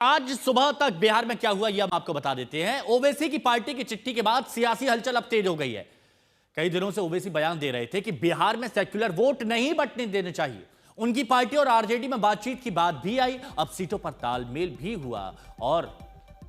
आज सुबह तक बिहार में क्या हुआ यह हम आपको बता देते हैं। ओवैसी की पार्टी की चिट्ठी के बाद सियासी हलचल अब तेज हो गई है। कई दिनों से ओवैसी बयान दे रहे थे कि बिहार में सेक्युलर वोट नहीं बंटने देने चाहिए। उनकी पार्टी और आरजेडी में बातचीत की बात भी आई, अब सीटों पर तालमेल भी हुआ और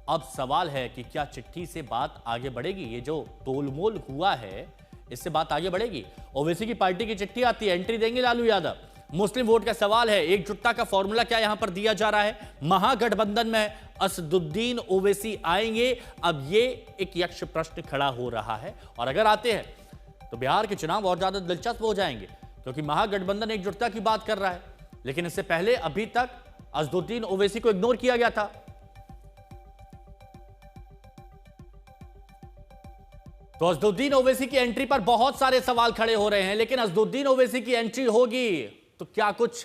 अब सवाल है कि क्या चिट्ठी से बात आगे बढ़ेगी। ये जो तोलमोल हुआ है इससे बात आगे बढ़ेगी। ओवैसी की पार्टी की चिट्ठी आती है, एंट्री देंगे लालू यादव। मुस्लिम वोट का सवाल है, एकजुटता का फॉर्मूला क्या यहां पर दिया जा रहा है। महागठबंधन में असदुद्दीन ओवैसी आएंगे, अब ये एक यक्ष प्रश्न खड़ा हो रहा है और अगर आते हैं तो बिहार के चुनाव और ज्यादा दिलचस्प हो जाएंगे, क्योंकि महागठबंधन एकजुटता की बात कर रहा है। लेकिन इससे पहले अभी तक असदुद्दीन ओवैसी को इग्नोर किया गया था। तो असदुद्दीन ओवैसी की एंट्री पर बहुत सारे सवाल खड़े हो रहे हैं, लेकिन असदुद्दीन ओवैसी की एंट्री होगी तो क्या कुछ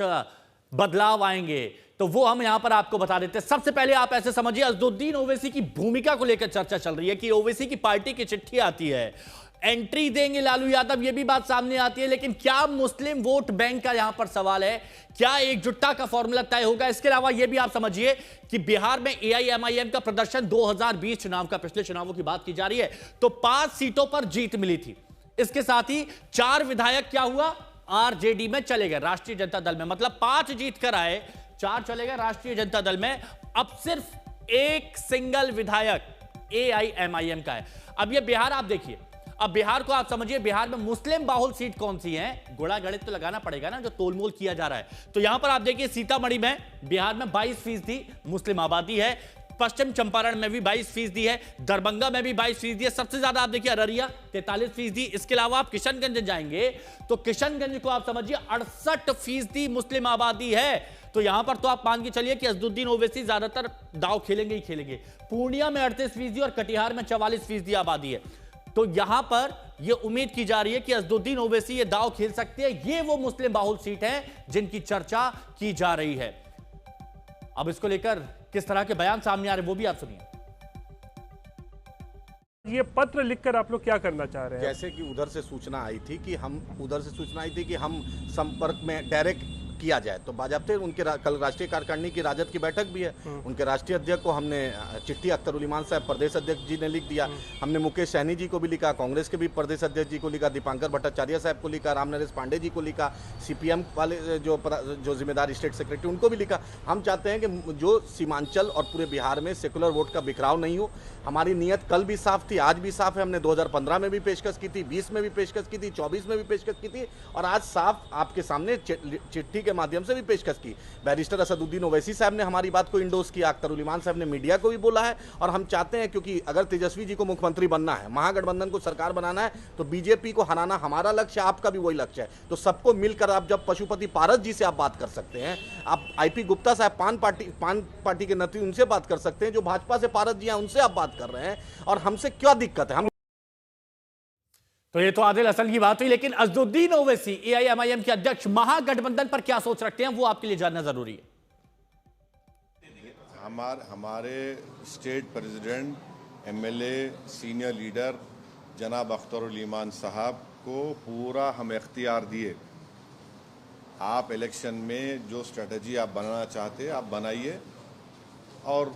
बदलाव आएंगे, तो वो हम यहां पर आपको बता देते हैं। सबसे पहले आप ऐसे समझिए, असदुद्दीन ओवैसी की भूमिका को लेकर चर्चा चल रही है कि ओवैसी की पार्टी की चिट्ठी आती है, एंट्री देंगे लालू यादव, ये भी बात सामने आती है। लेकिन क्या मुस्लिम वोट बैंक का यहां पर सवाल है, क्या एकजुटता का फॉर्मूला तय होगा। इसके अलावा यह भी आप समझिए कि बिहार में एआईएमआईएम का प्रदर्शन 2020 चुनाव का, पिछले चुनावों की बात की जा रही है, तो 5 सीटों पर जीत मिली थी। इसके साथ ही 4 विधायक क्या हुआ, आरजेडी में चले गए, राष्ट्रीय जनता दल में। मतलब 5 जीत कर आए, 4 चले गए राष्ट्रीय जनता दल में। अब सिर्फ एक सिंगल विधायक एआईएमआईएम का है। अब ये बिहार आप देखिए, अब बिहार को आप समझिए, बिहार में मुस्लिम बाहुल सीट कौन सी है, गुणा गणित तो लगाना पड़ेगा ना, जो तोलमोल किया जा रहा है। तो यहां पर आप देखिए, सीतामढ़ी में बिहार में 22% मुस्लिम आबादी है, पश्चिम चंपारण में भी 22% है, दरभंगा में भी 22% है, सबसे ज्यादा आप देखिए अररिया 43%। इसके अलावा आप किशनगंज जाएंगे तो किशनगंज को आप समझिए 68% मुस्लिम आबादी है। तो यहां पर तो आप मान के चलिए कि असदुद्दीन ओवैसी ज्यादातर दांव खेलेंगे ही खेलेंगे। पूर्णिया में 38% और कटिहार में 44% आबादी है। तो यहां पर यह उम्मीद की जा रही है कि असदुद्दीन ओवैसी ये दांव खेल सकते हैं। ये वो मुस्लिम बाहुल सीट है जिनकी चर्चा की जा रही है। अब इसको लेकर किस तरह के बयान सामने आ रहे हैं वो भी आप सुनिए। ये पत्र लिखकर आप लोग क्या करना चाह रहे हैं? जैसे कि उधर से सूचना आई थी कि हम संपर्क में डायरेक्ट किया जाए, तो बाजाबते उनके कल राष्ट्रीय कार्यकारिणी की राजद की बैठक भी है। उनके राष्ट्रीय अध्यक्ष को हमने चिट्ठी, अख्तर उल ईमान साहब प्रदेश अध्यक्ष जी ने लिख दिया। हमने मुकेश सहनी जी को भी लिखा, कांग्रेस के भी प्रदेश अध्यक्ष जी को लिखा, दीपांकर भट्टाचार्य साहब को लिखा, राम नरेश पांडे जी को लिखा, सीपीएम वाले जो जिम्मेदार स्टेट सेक्रेटरी उनको भी लिखा। हम चाहते हैं कि जो सीमांचल और पूरे बिहार में सेकुलर वोट का बिखराव नहीं हो। हमारी नीयत कल भी साफ थी, आज भी साफ है। हमने 2015 में भी पेशकश की थी, 20 में भी पेशकश की थी, 24 में भी पेशकश की थी और आज साफ आपके सामने चिट्ठी के माध्यम से भी पेशकश की। बैरिस्टर असदुद्दीन ओवैसी साहब ने हमारी बात को इंडोर्स किया, अख्तर उल ईमान साहब ने मीडिया को भी बोला है। और हम चाहते हैं, क्योंकि अगर तेजस्वी जी को मुख्यमंत्री बनना है, महागठबंधन को सरकार बनाना है, तो बीजेपी को हराना हमारा लक्ष्य है, आपका भी वही लक्ष्य है। तो सबको मिलकर आप जब पशुपति पारस जी से आप बात कर सकते हैं, आप आईपी गुप्ता साहब पान पार्टी के नेत्री उनसे बात कर सकते हैं, जो भाजपा से पारस जी हैं उनसे आप बात कर रहे हैं, और हमसे क्या दिक्कत है। हम तो ये तो आदिल हसन की बात हुई, लेकिन असदुद्दीन ओवैसी एआईएमआईएम के अध्यक्ष महागठबंधन पर क्या सोच रखते हैं वो आपके लिए जानना जरूरी है। हमारे state president, MLA, senior leader जनाब अख्तर उल ईमान साहब को पूरा हम इख्तियार दिए। आप इलेक्शन में जो स्ट्रेटजी आप बनाना चाहते हैं आप बनाइए और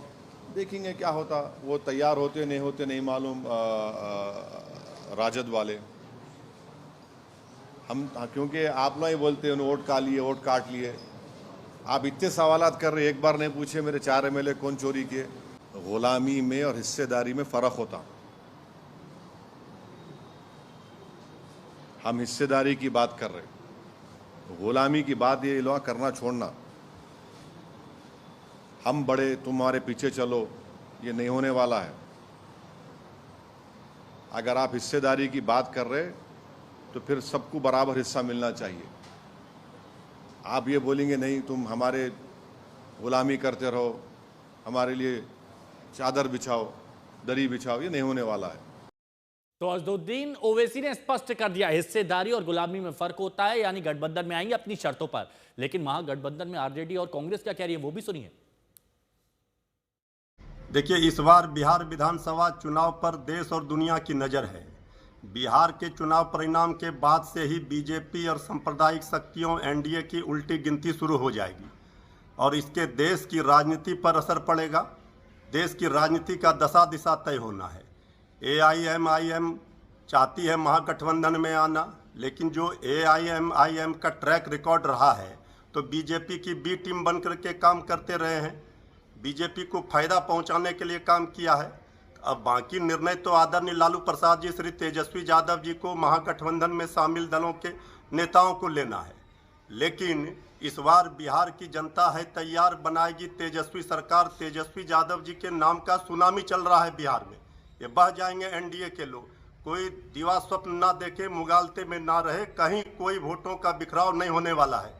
देखेंगे क्या होता। वो तैयार होते नहीं होते नहीं मालूम, राजद वाले हम, क्योंकि आप लोग ही बोलते हैं वोट का लिए, वोट काट लिए। आप इतने सवालात कर रहे, एक बार नहीं पूछे मेरे 4 एमएलए कौन चोरी किए। गुलामी में और हिस्सेदारी में फ़र्क होता। हम हिस्सेदारी की बात कर रहे, गुलामी की बात ये लोग करना छोड़ना। हम बड़े, तुम्हारे पीछे चलो, ये नहीं होने वाला है। अगर आप हिस्सेदारी की बात कर रहे तो फिर सबको बराबर हिस्सा मिलना चाहिए। आप ये बोलेंगे नहीं तुम हमारे गुलामी करते रहो, हमारे लिए चादर बिछाओ, दरी बिछाओ, ये नहीं होने वाला है। तो असदुद्दीन ओवैसी ने स्पष्ट कर दिया, हिस्सेदारी और गुलामी में फर्क होता है, यानी गठबंधन में आएंगे अपनी शर्तों पर। लेकिन महागठबंधन में आरजेडी और कांग्रेस क्या कह रही है वो भी सुनिए। देखिए, इस बार बिहार विधानसभा चुनाव पर देश और दुनिया की नज़र है। बिहार के चुनाव परिणाम के बाद से ही बीजेपी और सांप्रदायिक शक्तियों एनडीए की उल्टी गिनती शुरू हो जाएगी। और इसके देश की राजनीति पर असर पड़ेगा। देश की राजनीति का दशा दिशा तय होना है। AIMIM चाहती है महागठबंधन में आना, लेकिन जो AIMIM का ट्रैक रिकॉर्ड रहा है तो बीजेपी की बी टीम बन करके काम करते रहे हैं, बीजेपी को फायदा पहुंचाने के लिए काम किया है। अब बाकी निर्णय तो आदरणीय लालू प्रसाद जी, श्री तेजस्वी यादव जी को, महागठबंधन में शामिल दलों के नेताओं को लेना है। लेकिन इस बार बिहार की जनता है तैयार, बनाएगी तेजस्वी सरकार। तेजस्वी यादव जी के नाम का सुनामी चल रहा है बिहार में, ये बह जाएंगे NDA के लोग। कोई दिवा स्वप्न ना देखे, मुगालते में ना रहे, कहीं कोई वोटों का बिखराव नहीं होने वाला है।